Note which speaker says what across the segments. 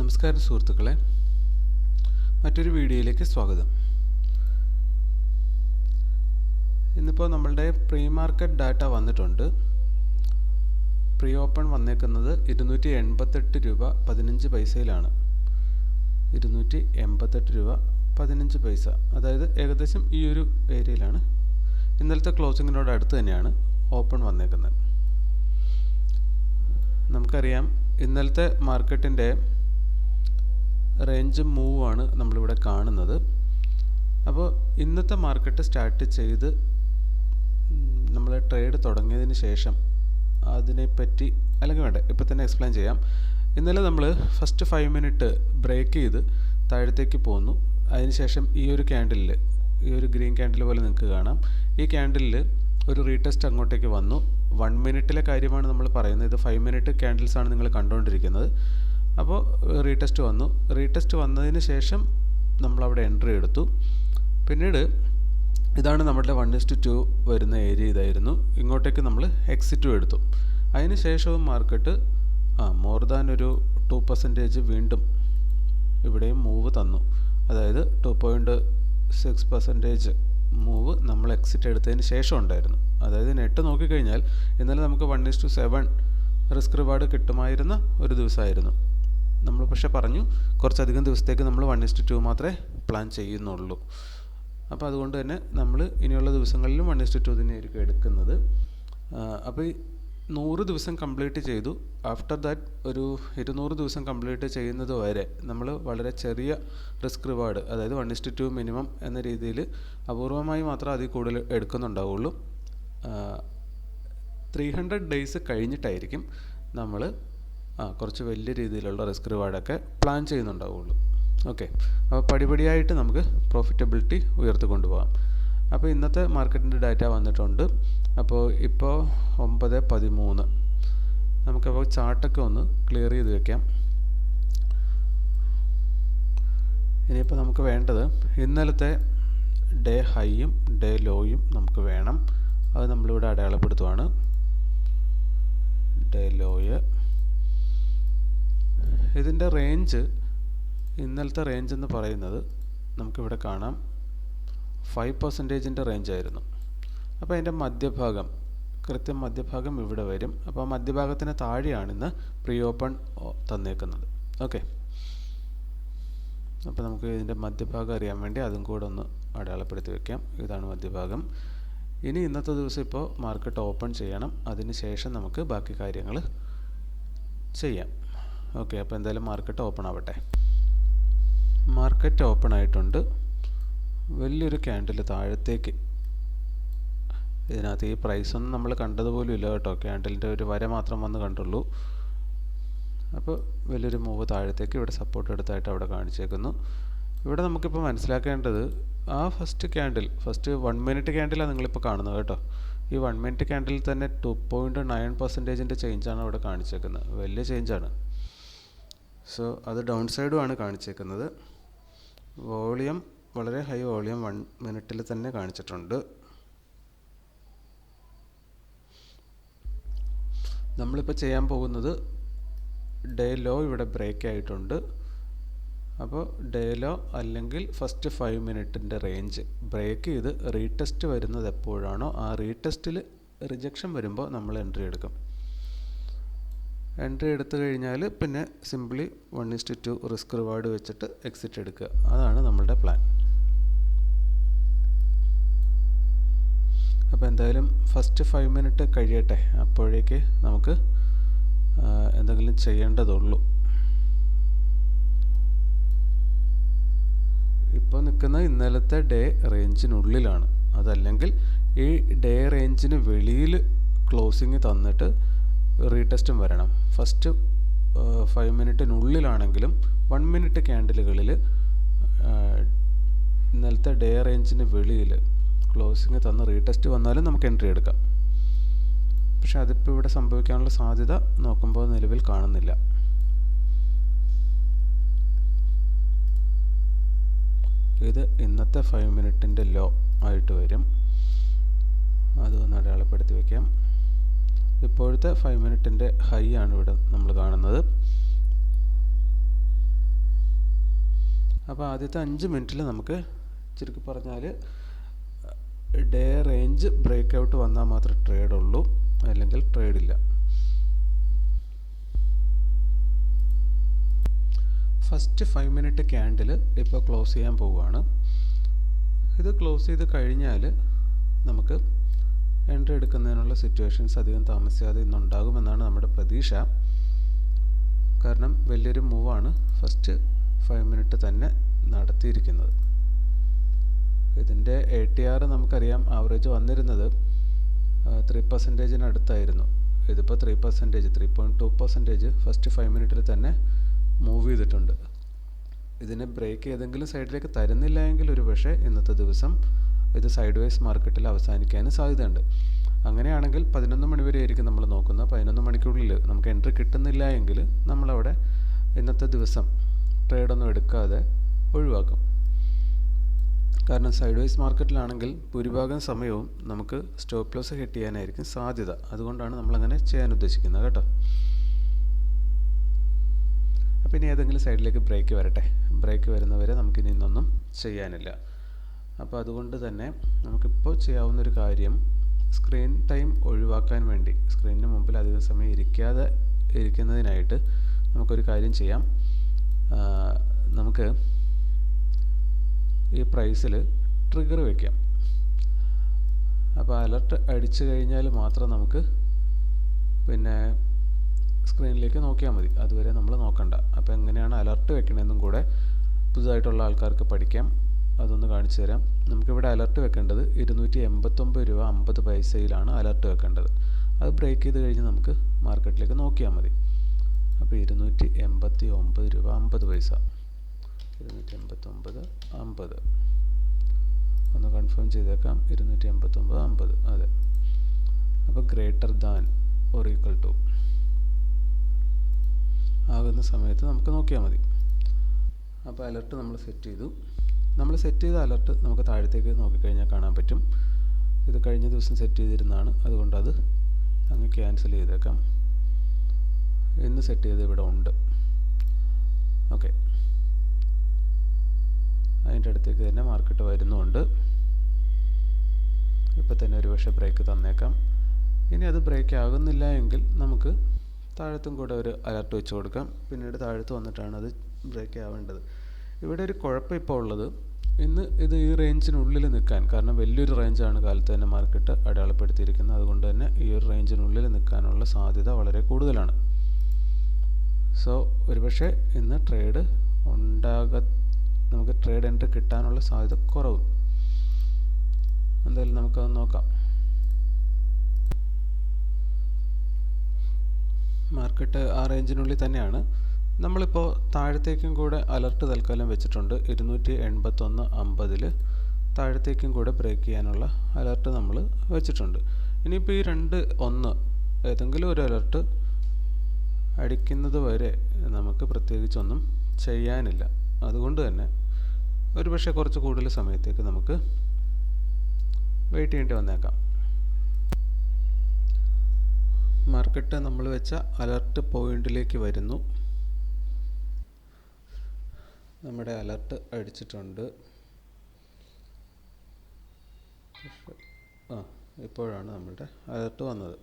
Speaker 1: നമസ്കാരം സുഹൃത്തുക്കളെ, മറ്റൊരു വീഡിയോയിലേക്ക് സ്വാഗതം. ഇന്നിപ്പോൾ നമ്മളുടെ പ്രീ മാർക്കറ്റ് ഡാറ്റ വന്നിട്ടുണ്ട്. പ്രീ ഓപ്പൺ വന്നേക്കുന്നത് 288 രൂപ 15 പൈസയിലാണ്. 288 രൂപ 15 പൈസ, അതായത് ഏകദേശം ഈ ഒരു ഏരിയയിലാണ്. ഇന്നലത്തെ ക്ലോസിങ്ങിനോട് അടുത്ത് തന്നെയാണ് ഓപ്പൺ വന്നേക്കുന്നത്. നമുക്കറിയാം, ഇന്നലത്തെ മാർക്കറ്റിൻ്റെ റേഞ്ച് മൂവ് ആണ് നമ്മളിവിടെ കാണുന്നത്. അപ്പോൾ ഇന്നത്തെ മാർക്കറ്റ് സ്റ്റാർട്ട് ചെയ്ത് നമ്മൾ ട്രേഡ് തുടങ്ങിയതിന് ശേഷം അതിനെപ്പറ്റി അല്ലെങ്കിൽ വേണ്ട ഇപ്പോൾ തന്നെ എക്സ്പ്ലെയിൻ ചെയ്യാം. ഇന്നലെ നമ്മൾ ഫസ്റ്റ് 5 മിനിറ്റ് ബ്രേക്ക് ചെയ്ത് താഴത്തേക്ക് പോന്നു. അതിനുശേഷം ഈ ഒരു ക്യാൻഡിലിൽ, ഈ ഒരു ഗ്രീൻ ക്യാൻഡിൽ പോലെ നിങ്ങൾക്ക് കാണാം, ഈ ക്യാൻഡിലിൽ ഒരു റീടെസ്റ്റ് അങ്ങോട്ടേക്ക് വന്നു. 1 മിനിറ്റിലെ കാര്യമാണ് നമ്മൾ പറയുന്നത്. ഇത് 5 മിനിറ്റ് ക്യാൻഡിൽസാണ് നിങ്ങൾ കണ്ടുകൊണ്ടിരിക്കുന്നത്. അപ്പോൾ റീടെസ്റ്റ് വന്നു. റീടെസ്റ്റ് വന്നതിന് ശേഷം നമ്മളവിടെ എൻട്രി എടുത്തു. പിന്നീട് ഇതാണ് നമ്മുടെ 1:2 വരുന്ന ഏരിയ, ഇതായിരുന്നു. ഇങ്ങോട്ടേക്ക് നമ്മൾ എക്സിറ്റും എടുത്തു. അതിന് ശേഷവും മാർക്കറ്റ് മോർ ദാൻ ഒരു 2% വീണ്ടും ഇവിടെയും മൂവ് തന്നു. അതായത് 2.6% മൂവ് നമ്മൾ എക്സിറ്റ് എടുത്തതിന് ശേഷം ഉണ്ടായിരുന്നു. അതായത് നെറ്റ് നോക്കിക്കഴിഞ്ഞാൽ ഇന്നലെ നമുക്ക് 1:7 റിസ്ക് റിവാർഡ് കിട്ടുമായിരുന്ന ഒരു ദിവസമായിരുന്നു. നമ്മൾ പക്ഷേ പറഞ്ഞു കുറച്ചധികം ദിവസത്തേക്ക് നമ്മൾ 1:2 മാത്രമേ പ്ലാൻ ചെയ്യുന്നുള്ളൂ. അപ്പോൾ അതുകൊണ്ട് തന്നെ നമ്മൾ ഇനിയുള്ള ദിവസങ്ങളിലും 1:2 തന്നെയായിരിക്കും എടുക്കുന്നത്. അപ്പോൾ ഈ 100 ദിവസം കംപ്ലീറ്റ് ചെയ്തു. ആഫ്റ്റർ ദാറ്റ് ഒരു 200 ദിവസം കംപ്ലീറ്റ് ചെയ്യുന്നത് വരെ നമ്മൾ വളരെ ചെറിയ റിസ്ക് റിവാർഡ്, അതായത് 1:2 മിനിമം എന്ന രീതിയിൽ അപൂർവമായി മാത്രം അതിൽ കൂടുതൽ എടുക്കുന്നുണ്ടാവുള്ളൂ. 300 ഡേയ്സ് കഴിഞ്ഞിട്ടായിരിക്കും നമ്മൾ കുറച്ച് വലിയ രീതിയിലുള്ള റിസ്ക് റിവാർഡൊക്കെ പ്ലാൻ ചെയ്യുന്നുണ്ടാവുള്ളൂ. ഓക്കെ, അപ്പോൾ പടിപടിയായിട്ട് നമുക്ക് പ്രോഫിറ്റബിലിറ്റി ഉയർത്തിക്കൊണ്ടു പോകാം. അപ്പോൾ ഇന്നത്തെ മാർക്കറ്റിൻ്റെ ഡാറ്റ വന്നിട്ടുണ്ട്. അപ്പോൾ ഇപ്പോൾ 9:13. നമുക്കപ്പോൾ ചാർട്ടൊക്കെ ഒന്ന് ക്ലിയർ ചെയ്ത് വെക്കാം. ഇനിയിപ്പോൾ നമുക്ക് വേണ്ടത് ഇന്നലത്തെ ഡേ ഹൈയും ഡേ ലോയും നമുക്ക് വേണം. അത് നമ്മളിവിടെ അടയാളപ്പെടുത്തുവാണ്. ഡേ ലോയ്, ഇതിൻ്റെ റേഞ്ച്, ഇന്നലത്തെ റേഞ്ച് എന്ന് പറയുന്നത് നമുക്കിവിടെ കാണാം 5%-ൻ്റെ റേഞ്ചായിരുന്നു. അപ്പോൾ അതിൻ്റെ മധ്യഭാഗം, കൃത്യം മധ്യഭാഗം ഇവിടെ വരും. അപ്പോൾ ആ മധ്യഭാഗത്തിന് താഴെയാണ് ഇന്ന് പ്രീ ഓപ്പൺ തന്നേക്കുന്നത്. ഓക്കെ, അപ്പോൾ നമുക്ക് ഇതിൻ്റെ മധ്യഭാഗം അറിയാൻ വേണ്ടി അതും കൂടെ ഒന്ന് അടയാളപ്പെടുത്തി വയ്ക്കാം. ഇതാണ് മധ്യഭാഗം. ഇനി ഇന്നത്തെ ദിവസം ഇപ്പോൾ മാർക്കറ്റ് ഓപ്പൺ ചെയ്യണം. അതിന് ശേഷം നമുക്ക് ബാക്കി കാര്യങ്ങൾ ചെയ്യാം. ഓക്കെ, അപ്പോൾ എന്തായാലും മാർക്കറ്റ് ഓപ്പൺ ആവട്ടെ. മാർക്കറ്റ് ഓപ്പൺ ആയിട്ടുണ്ട്. വലിയൊരു ക്യാൻഡിൽ താഴത്തേക്ക്, ഇതിനകത്ത് ഈ പ്രൈസൊന്നും നമ്മൾ കണ്ടതുപോലും ഇല്ല കേട്ടോ. ക്യാൻഡിലിൻ്റെ ഒരു വര മാത്രം വന്ന് കണ്ടുള്ളൂ. അപ്പോൾ വലിയൊരു മൂവ് താഴത്തേക്ക് ഇവിടെ സപ്പോർട്ട് എടുത്തായിട്ട് അവിടെ കാണിച്ചേക്കുന്നു. ഇവിടെ നമുക്കിപ്പോൾ മനസ്സിലാക്കേണ്ടത് ആ ഫസ്റ്റ് 1 മിനിറ്റ് ക്യാൻഡിലാണ് നിങ്ങളിപ്പോൾ കാണുന്നത് കേട്ടോ. ഈ 1 മിനിറ്റ് ക്യാൻഡിൽ തന്നെ 2.9%-ൻ്റെ ചേഞ്ചാണ് അവിടെ കാണിച്ചേക്കുന്നത്. വലിയ ചേഞ്ചാണ്. സോ അത് ഡൗൺ സൈഡുമാണ് കാണിച്ചേക്കുന്നത്. വോളിയം വളരെ ഹൈ വോളിയം 1 മിനിറ്റിൽ തന്നെ കാണിച്ചിട്ടുണ്ട്. നമ്മളിപ്പോൾ ചെയ്യാൻ പോകുന്നത് ഡേ ലോ ഇവിടെ ബ്രേക്ക് ആയിട്ടുണ്ട്. അപ്പോൾ ഡേ ലോ അല്ലെങ്കിൽ ഫസ്റ്റ് 5 മിനിറ്റിൻ്റെ റേഞ്ച് ബ്രേക്ക് ചെയ്ത് റീടെസ്റ്റ് വരുന്നത് എപ്പോഴാണോ ആ റീടെസ്റ്റിൽ റിജക്ഷൻ വരുമ്പോൾ നമ്മൾ എൻട്രി എടുക്കും. എൻട്രി എടുത്തു കഴിഞ്ഞാൽ പിന്നെ സിംപ്ലി 1:2 റിസ്ക് റിവാർഡ് വെച്ചിട്ട് എക്സിറ്റ് എടുക്കുക. അതാണ് നമ്മളുടെ പ്ലാൻ. അപ്പോൾ എന്തായാലും ഫസ്റ്റ് 5 മിനിറ്റ് കഴിയട്ടെ, അപ്പോഴേക്ക് നമുക്ക് എന്തെങ്കിലും ചെയ്യേണ്ടതുള്ളൂ. ഇപ്പോൾ നിൽക്കുന്ന ഇന്നലത്തെ ഡേ റേഞ്ചിനുള്ളിലാണ്. അതല്ലെങ്കിൽ ഈ ഡേ റേഞ്ചിന് വെളിയിൽ ക്ലോസിങ് തന്നിട്ട് റീടെസ്റ്റും വരണം. ഫസ്റ്റ് 5 മിനിറ്റിനുള്ളിലാണെങ്കിലും 1 മിനിറ്റ് ക്യാൻഡിലുകളിൽ ഇന്നലത്തെ ഡേ റേഞ്ചിന് വെളിയിൽ ക്ലോസിങ് തന്ന് റീടെസ്റ്റ് വന്നാലും നമുക്ക് എൻട്രി എടുക്കാം. പക്ഷെ അതിപ്പോൾ ഇവിടെ സംഭവിക്കാനുള്ള സാധ്യത നോക്കുമ്പോൾ നിലവിൽ കാണുന്നില്ല. ഇത് ഇന്നത്തെ 5 മിനിറ്റിൻ്റെ ലോ ആയിട്ട് വരും. അതൊന്ന് അടയാളപ്പെടുത്തി വയ്ക്കാം. ഇപ്പോഴത്തെ 5 മിനിറ്റിൻ്റെ ഹൈ ആണ് ഇവിടെ നമ്മൾ കാണുന്നത്. അപ്പോൾ ആദ്യത്തെ 5 മിനിറ്റിൽ നമുക്ക് ചുരുക്കി പറഞ്ഞാൽ ഡേ റേഞ്ച് ബ്രേക്ക് ഔട്ട് വന്നാൽ മാത്രമേ ട്രേഡ് ഉള്ളൂ, അല്ലെങ്കിൽ ട്രേഡ് ഇല്ല. ഫസ്റ്റ് 5 മിനിറ്റ് ക്യാൻഡിൽ ഇപ്പോൾ ക്ലോസ് ചെയ്യാൻ പോവുകയാണ്. ഇത് ക്ലോസ് ചെയ്ത് കഴിഞ്ഞാൽ നമുക്ക് എൻട്രി എടുക്കുന്നതിനുള്ള സിറ്റുവേഷൻസ് അധികം താമസിയാതെ ഇന്നുണ്ടാകുമെന്നാണ് നമ്മുടെ പ്രതീക്ഷ. കാരണം വലിയൊരു മൂവാണ് ഫസ്റ്റ് 5 മിനിറ്റ് തന്നെ നടത്തിയിരിക്കുന്നത്. ഇതിൻ്റെ ATR നമുക്കറിയാം, ആവറേജ് വന്നിരുന്നത് 3% അടുത്തായിരുന്നു. ഇതിപ്പോൾ 3%, 3.2% ഫസ്റ്റ് 5 മിനിറ്റിൽ തന്നെ മൂവ് ചെയ്തിട്ടുണ്ട്. ഇതിനെ ബ്രേക്ക് ഏതെങ്കിലും സൈഡിലേക്ക് തരുന്നില്ല എങ്കിൽ ഒരു പക്ഷേ ഇന്നത്തെ ദിവസം ഇത് സൈഡ് വേസ് മാർക്കറ്റിൽ അവസാനിക്കാനും സാധ്യതയുണ്ട്. അങ്ങനെയാണെങ്കിൽ 11 മണി വരെ ആയിരിക്കും നമ്മൾ നോക്കുന്നത്. 11 മണിക്കുള്ളിൽ നമുക്ക് എൻട്രി കിട്ടുന്നില്ല എങ്കിൽ നമ്മളവിടെ ഇന്നത്തെ ദിവസം ട്രേഡൊന്നും എടുക്കാതെ ഒഴിവാക്കും. കാരണം സൈഡ് വേസ് മാർക്കറ്റിലാണെങ്കിൽ ഭൂരിഭാഗം സമയവും നമുക്ക് സ്റ്റോപ്പ് ലോസ് ഹിറ്റ് ചെയ്യാനായിരിക്കും സാധ്യത. അതുകൊണ്ടാണ് നമ്മളങ്ങനെ ചെയ്യാൻ ഉദ്ദേശിക്കുന്നത് കേട്ടോ. അപ്പോൾ ഇനി ഏതെങ്കിലും സൈഡിലേക്ക് ബ്രേക്ക് വരട്ടെ. ബ്രേക്ക് വരുന്നവരെ നമുക്കിനി ഇന്നൊന്നും ചെയ്യാനില്ല. അപ്പോൾ അതുകൊണ്ട് തന്നെ നമുക്കിപ്പോൾ ചെയ്യാവുന്നൊരു കാര്യം, സ്ക്രീൻ ടൈം ഒഴിവാക്കാൻ വേണ്ടി, സ്ക്രീനിന് മുമ്പിൽ അധികം സമയം ഇരിക്കുന്നതിനായിട്ട് നമുക്കൊരു കാര്യം ചെയ്യാം. നമുക്ക് ഈ പ്രൈസിൽ ട്രിഗർ വയ്ക്കാം. അപ്പോൾ അലർട്ട് അടിച്ചു കഴിഞ്ഞാൽ മാത്രം നമുക്ക് പിന്നെ സ്ക്രീനിലേക്ക് നോക്കിയാൽ മതി. അതുവരെ നമ്മൾ നോക്കണ്ട. അപ്പോൾ എങ്ങനെയാണ് അലർട്ട് വെക്കണമെന്നും കൂടെ പുതുതായിട്ടുള്ള ആൾക്കാർക്ക് പഠിക്കാം. അതൊന്ന് കാണിച്ചു തരാം. നമുക്കിവിടെ അലർട്ട് വെക്കേണ്ടത് 289 രൂപ 50 പൈസയിലാണ് അലർട്ട് വെക്കേണ്ടത്. അത് ബ്രേക്ക് ചെയ്ത് കഴിഞ്ഞ് നമുക്ക് മാർക്കറ്റിലേക്ക് നോക്കിയാൽ മതി. അപ്പോൾ 289 രൂപ 50 പൈസ, 289.50. ഒന്ന് കൺഫേം ചെയ്തേക്കാം. 289.50. അതെ. അപ്പോൾ greater than or equal to ആകുന്ന സമയത്ത് നമുക്ക് നോക്കിയാൽ മതി. അപ്പോൾ അലർട്ട് നമ്മൾ സെറ്റ് ചെയ്തു. നമ്മൾ സെറ്റ് ചെയ്ത അലർട്ട് നമുക്ക് താഴത്തേക്ക് നോക്കിക്കഴിഞ്ഞാൽ കാണാൻ പറ്റും. ഇത് കഴിഞ്ഞ ദിവസം സെറ്റ് ചെയ്തിരുന്നതാണ്, അതുകൊണ്ട് അത് അങ്ങ് ക്യാൻസൽ ചെയ്തേക്കാം. ഇന്ന് സെറ്റ് ചെയ്ത് ഇവിടെ ഉണ്ട്. ഓക്കെ, അതിൻ്റെ അടുത്തേക്ക് തന്നെ മാർക്കറ്റ് വരുന്നുണ്ട്. ഇപ്പോൾ തന്നെ ഒരു പക്ഷേ ബ്രേക്ക് തന്നേക്കാം. ഇനി അത് ബ്രേക്ക് ആകുന്നില്ല എങ്കിൽ നമുക്ക് താഴത്തും കൂടെ ഒരു അലർട്ട് വെച്ച് കൊടുക്കാം. പിന്നീട് താഴത്ത് വന്നിട്ടാണ് അത് ബ്രേക്ക് ആവേണ്ടത്. ഇവിടെ ഒരു കുഴപ്പം ഇപ്പോൾ ഉള്ളത്, ഇന്ന് ഇത് ഈ റേഞ്ചിനുള്ളിൽ നിൽക്കാൻ, കാരണം വലിയൊരു റേഞ്ചാണ് കാലത്ത് തന്നെ മാർക്കറ്റ് അടയാളപ്പെടുത്തിയിരിക്കുന്നത്. അതുകൊണ്ട് തന്നെ ഈ ഒരു റേഞ്ചിനുള്ളിൽ നിൽക്കാനുള്ള സാധ്യത വളരെ കൂടുതലാണ്. സോ ഒരുപക്ഷെ ഇന്ന് ട്രേഡ് നമുക്ക് ട്രേഡ് എൻട്രി കിട്ടാനുള്ള സാധ്യത കുറവ്. എന്തായാലും നമുക്കത് നോക്കാം. മാർക്കറ്റ് ആ റേഞ്ചിനുള്ളിൽ തന്നെയാണ്. നമ്മളിപ്പോൾ താഴത്തേക്കും കൂടെ അലർട്ട് തൽക്കാലം വെച്ചിട്ടുണ്ട്. 281.50 താഴത്തേക്കും കൂടെ ബ്രേക്ക് ചെയ്യാനുള്ള അലർട്ട് നമ്മൾ വെച്ചിട്ടുണ്ട്. ഇനിയിപ്പോൾ ഈ 2-1 ഏതെങ്കിലും ഒരു അലർട്ട് അടിക്കുന്നത് വരെ നമുക്ക് പ്രത്യേകിച്ചൊന്നും ചെയ്യാനില്ല. അതുകൊണ്ട് തന്നെ ഒരു പക്ഷേ കുറച്ച് കൂടുതൽ സമയത്തേക്ക് നമുക്ക് വെയിറ്റ് ചെയ്യേണ്ടി വന്നേക്കാം. മാർക്കറ്റ് നമ്മൾ വെച്ച അലർട്ട് പോയിന്റിലേക്ക് വരുന്നു. നമ്മുടെ അലർട്ട് അടിച്ചിട്ടുണ്ട്. ഇപ്പോഴാണ് നമ്മളുടെ അലർട്ട് വന്നത്.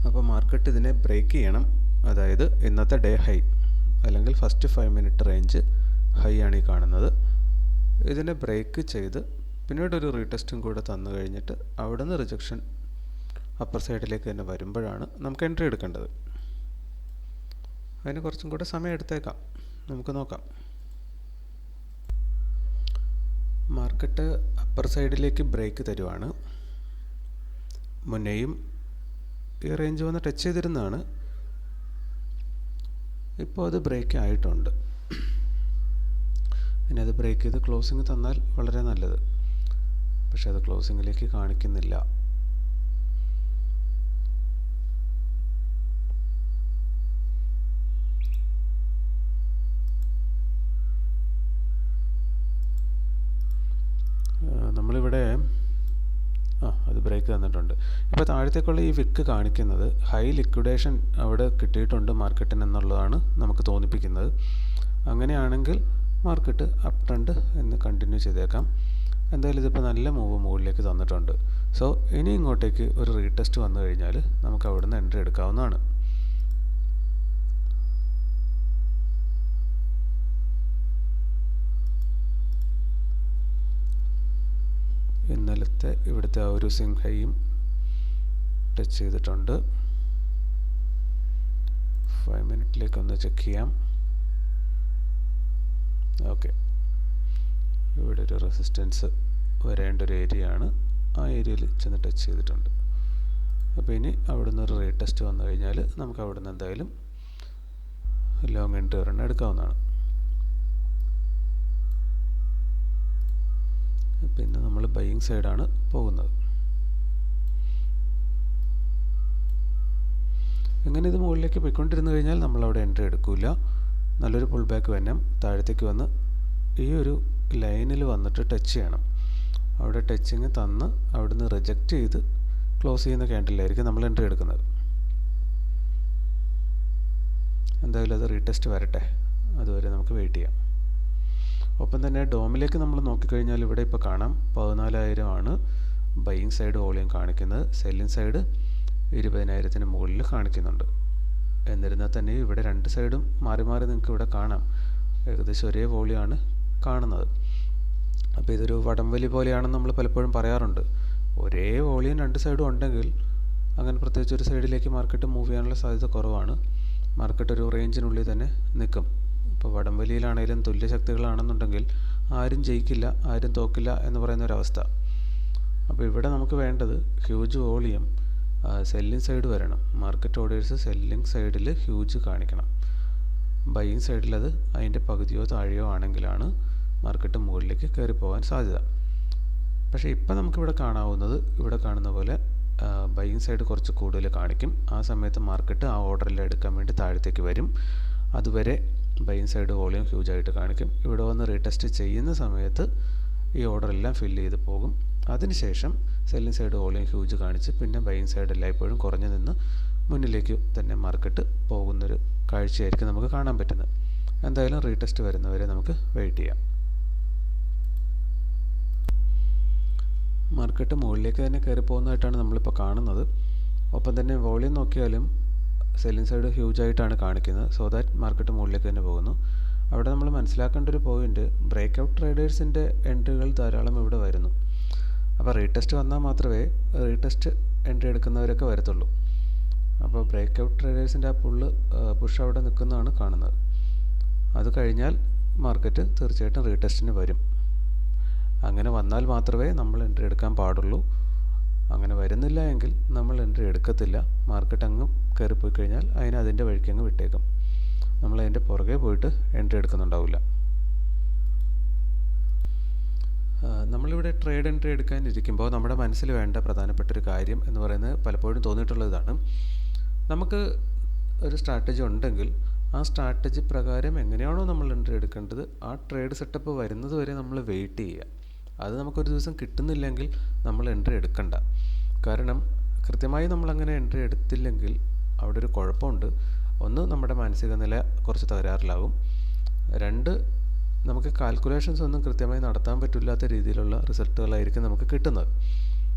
Speaker 1: അപ്പോൾ മാർക്കറ്റ് ഇതിനെ ബ്രേക്ക് ചെയ്യണം. അതായത് ഇന്നത്തെ ഡേ ഹൈ അല്ലെങ്കിൽ ഫസ്റ്റ് 5 മിനിറ്റ് റേഞ്ച് ഹൈ ആണ് ഈ കാണുന്നത്. ഇതിനെ ബ്രേക്ക് ചെയ്ത് പിന്നീട് ഒരു റീടെസ്റ്റും കൂടെ തന്നു കഴിഞ്ഞിട്ട് അവിടെ നിന്ന് റിജക്ഷൻ അപ്പർ സൈഡിലേക്ക് തന്നെ വരുമ്പോഴാണ് നമുക്ക് എൻട്രി എടുക്കേണ്ടത്. അതിന് കുറച്ചും കൂടെ സമയം എടുത്തേക്കാം. നമുക്ക് നോക്കാം. മാർക്കറ്റ് അപ്പർ സൈഡിലേക്ക് ബ്രേക്ക് തരുവാണ്. മുന്നേയും ഈ റേഞ്ച് വന്ന് ടച്ച് ചെയ്തിരുന്നതാണ്. ഇപ്പോൾ അത് ബ്രേക്ക് ആയിട്ടുണ്ട്. ഇനി അത് ബ്രേക്ക് ചെയ്ത് ക്ലോസിങ് തന്നാൽ വളരെ നല്ലത്. പക്ഷെ അത് ക്ലോസിങ്ങിലേക്ക് കാണിക്കുന്നില്ല. നമ്മളിവിടെ അത് ബ്രേക്ക് തന്നിട്ടുണ്ട്. ഇപ്പോൾ താഴത്തേക്കുള്ള ഈ വിക്ക് കാണിക്കുന്നത് ഹൈ ലിക്വിഡേഷൻ അവിടെ കിട്ടിയിട്ടുണ്ട് മാർക്കറ്റിന് എന്നുള്ളതാണ് നമുക്ക് തോന്നിപ്പിക്കുന്നത്. അങ്ങനെയാണെങ്കിൽ മാർക്കറ്റ് അപ് ട്രെൻഡ് എന്ന് കണ്ടിന്യൂ ചെയ്തേക്കാം. എന്തായാലും ഇതിപ്പോൾ നല്ല മൂവ് മുകളിലേക്ക് തന്നിട്ടുണ്ട്. സോ ഇനി ഇങ്ങോട്ടേക്ക് ഒരു റീടെസ്റ്റ് വന്നു കഴിഞ്ഞാൽ നമുക്ക് അവിടുന്ന് എൻട്രി എടുക്കാവുന്നതാണ്. ഇന്നലത്തെ ഇവിടുത്തെ ആ ഒരു സ്വിംഗ് ഹൈയും ടച്ച് ചെയ്തിട്ടുണ്ട്. 5 മിനിറ്റിലേക്ക് ഒന്ന് ചെക്ക് ചെയ്യാം. ഓക്കെ, ഇവിടെ ഒരു റെസിസ്റ്റൻസ് വരേണ്ട ഒരു ഏരിയ ആണ്. ആ ഏരിയയിൽ ചെന്ന് ടച്ച് ചെയ്തിട്ടുണ്ട്. അപ്പോൾ ഇനി അവിടുന്ന് ഒരു റീടെസ്റ്റ് വന്നു കഴിഞ്ഞാൽ നമുക്ക് അവിടുന്ന് എന്തായാലും ലോങ് എൻട്രി ഒരെണ്ണം എടുക്കാവുന്നതാണ്. പിന്നെ നമ്മൾ ബൈയിങ് സൈഡാണ് പോകുന്നത്. ഇങ്ങനെ ഇത് മുകളിലേക്ക് പോയിക്കൊണ്ടിരുന്നു കഴിഞ്ഞാൽ നമ്മളവിടെ എൻട്രി എടുക്കില്ല. നല്ലൊരു പുൾ ബാക്ക് വന്നം താഴത്തേക്ക് വന്ന് ഈ ഒരു ലൈനിൽ വന്നിട്ട് ടച്ച് ചെയ്യണം. അവിടെ ടച്ചിങ് തന്ന് അവിടുന്ന് റിജക്റ്റ് ചെയ്ത് ക്ലോസ് ചെയ്യുന്ന ക്യാൻഡിലായിരിക്കും നമ്മൾ എൻട്രി എടുക്കുന്നത്. എന്തായാലും അത് റീടെസ്റ്റ് വരട്ടെ, അതുവരെ നമുക്ക് വെയിറ്റ് ചെയ്യാം. ഒപ്പം തന്നെ ഡോമിലേക്ക് നമ്മൾ നോക്കിക്കഴിഞ്ഞാൽ ഇവിടെ ഇപ്പോൾ കാണാം 14,000 ആണ് ബൈയിങ് സൈഡ് വോളിയം കാണിക്കുന്നത്. സെല്ലിങ് സൈഡ് 20,000-ന് മുകളിൽ കാണിക്കുന്നുണ്ട്. എന്നിരുന്നാൽ തന്നെ ഇവിടെ രണ്ട് സൈഡും മാറി മാറി നിങ്ങൾക്ക് ഇവിടെ കാണാം. ഏകദേശം ഒരേ വോളിയമാണ് കാണുന്നത്. അപ്പോൾ ഇതൊരു വടംവലി പോലെയാണെന്ന് നമ്മൾ പലപ്പോഴും പറയാറുണ്ട്. ഒരേ വോളിയം രണ്ട് സൈഡും ഉണ്ടെങ്കിൽ അങ്ങനെ പ്രത്യേകിച്ച് ഒരു സൈഡിലേക്ക് മാർക്കറ്റ് മൂവ് ചെയ്യാനുള്ള സാധ്യത കുറവാണ്. മാർക്കറ്റ് ഒരു റേഞ്ചിനുള്ളിൽ തന്നെ നിൽക്കും. ഇപ്പോൾ വടംവലിയിലാണെങ്കിലും തുല്യശക്തികളാണെന്നുണ്ടെങ്കിൽ ആരും ജയിക്കില്ല, ആരും തോക്കില്ല എന്ന് പറയുന്ന ഒരവസ്ഥ. അപ്പോൾ ഇവിടെ നമുക്ക് വേണ്ടത് ഹ്യൂജ് വോളിയം സെല്ലിങ് സൈഡ് വരണം. മാർക്കറ്റ് ഓർഡേഴ്സ് സെല്ലിങ് സൈഡിൽ ഹ്യൂജ് കാണിക്കണം. ബൈയിങ് സൈഡിൽ അത് അതിൻ്റെ പകുതിയോ താഴെയോ ആണെങ്കിലാണ് മാർക്കറ്റ് മുകളിലേക്ക് കയറി പോകാൻ സാധ്യത. പക്ഷേ ഇപ്പം നമുക്കിവിടെ കാണാവുന്നത് ഇവിടെ കാണുന്ന പോലെ ബൈയിങ് സൈഡ് കുറച്ച് കൂടുതൽ കാണിക്കും. ആ സമയത്ത് മാർക്കറ്റ് ആ ഓർഡറിൽ എടുക്കാൻ വേണ്ടി താഴത്തേക്ക് വരും. അതുവരെ ബൈയിങ് സൈഡ് വോളിയം ഹ്യൂജായിട്ട് കാണിക്കും. ഇവിടെ വന്ന് റീടെസ്റ്റ് ചെയ്യുന്ന സമയത്ത് ഈ ഓർഡറെല്ലാം ഫില്ല് ചെയ്ത് പോകും. അതിനുശേഷം സെല്ലിങ് സൈഡ് വോളിയം ഹ്യൂജ് കാണിച്ച് പിന്നെ ബൈയിങ് സൈഡ് എല്ലായ്പ്പോഴും കുറഞ്ഞു നിന്ന് മുന്നിലേക്ക് തന്നെ മാർക്കറ്റ് പോകുന്നൊരു കാഴ്ചയായിരിക്കും നമുക്ക് കാണാൻ പറ്റുന്നത്. എന്തായാലും റീടെസ്റ്റ് വരുന്നവരെ നമുക്ക് വെയിറ്റ് ചെയ്യാം. മാർക്കറ്റ് മുകളിലേക്ക് തന്നെ കയറി പോകുന്നതായിട്ടാണ് നമ്മളിപ്പോൾ കാണുന്നത്. ഒപ്പം തന്നെ വോളിയം നോക്കിയാലും സെല്ലിങ് സൈഡ് ഹ്യൂജായിട്ടാണ് കാണിക്കുന്നത്. സോ ദാറ്റ് മാർക്കറ്റ് മുകളിലേക്ക് തന്നെ പോകുന്നു. അവിടെ നമ്മൾ മനസ്സിലാക്കേണ്ട ഒരു പോയിന്റ്, ബ്രേക്ക് ഔട്ട് ട്രേഡേഴ്സിൻ്റെ എൻട്രികൾ ധാരാളം ഇവിടെ വരുന്നു. അപ്പോൾ റീടെസ്റ്റ് വന്നാൽ മാത്രമേ റീടെസ്റ്റ് എൻട്രി എടുക്കുന്നവരൊക്കെ വരത്തുള്ളൂ. അപ്പോൾ ബ്രേക്ക് ഔട്ട് ട്രേഡേഴ്സിൻ്റെ ആ പുഷ് അവിടെ നിൽക്കുന്നതാണ് കാണുന്നത്. അത് കഴിഞ്ഞാൽ മാർക്കറ്റ് തീർച്ചയായിട്ടും റീടെസ്റ്റിന് വരും. അങ്ങനെ വന്നാൽ മാത്രമേ നമ്മൾ എൻട്രി എടുക്കാൻ പാടുള്ളൂ. അങ്ങനെ വരുന്നില്ല എങ്കിൽ നമ്മൾ എൻട്രി എടുക്കത്തില്ല. മാർക്കറ്റ് അങ്ങ് കയറിപ്പോയി കഴിഞ്ഞാൽ അതിൻ്റെ വഴിക്ക് അങ്ങ് വിട്ടേക്കും. നമ്മൾ അതിൻ്റെ പുറകെ പോയിട്ട് എൻട്രി എടുക്കുന്നുണ്ടാവില്ല. നമ്മളിവിടെ ട്രേഡ് എൻട്രി എടുക്കാനിരിക്കുമ്പോൾ നമ്മുടെ മനസ്സിൽ വേണ്ട പ്രധാനപ്പെട്ടൊരു കാര്യം എന്ന് പറയുന്നത് പലപ്പോഴും തോന്നിയിട്ടുള്ളതാണ്, നമുക്ക് ഒരു സ്ട്രാറ്റജി ഉണ്ടെങ്കിൽ ആ സ്ട്രാറ്റജി പ്രകാരം എങ്ങനെയാണോ നമ്മൾ എൻട്രി എടുക്കേണ്ടത് ആ ട്രേഡ് സെറ്റപ്പ് വരുന്നത് വരെ നമ്മൾ വെയിറ്റ് ചെയ്യുക. അത് നമുക്കൊരു ദിവസം കിട്ടുന്നില്ലെങ്കിൽ നമ്മൾ എൻട്രി എടുക്കണ്ട. കാരണം കൃത്യമായി നമ്മളങ്ങനെ എൻട്രി എടുത്തില്ലെങ്കിൽ അവിടെ ഒരു കുഴപ്പമുണ്ട്. ഒന്ന്, നമ്മുടെ മാനസിക നില കുറച്ച് തകരാറിലാകും. രണ്ട്, നമുക്ക് കാൽക്കുലേഷൻസ് ഒന്നും കൃത്യമായി നടത്താൻ പറ്റില്ലാത്ത രീതിയിലുള്ള റിസൾട്ടുകളായിരിക്കും നമുക്ക് കിട്ടുന്നത്.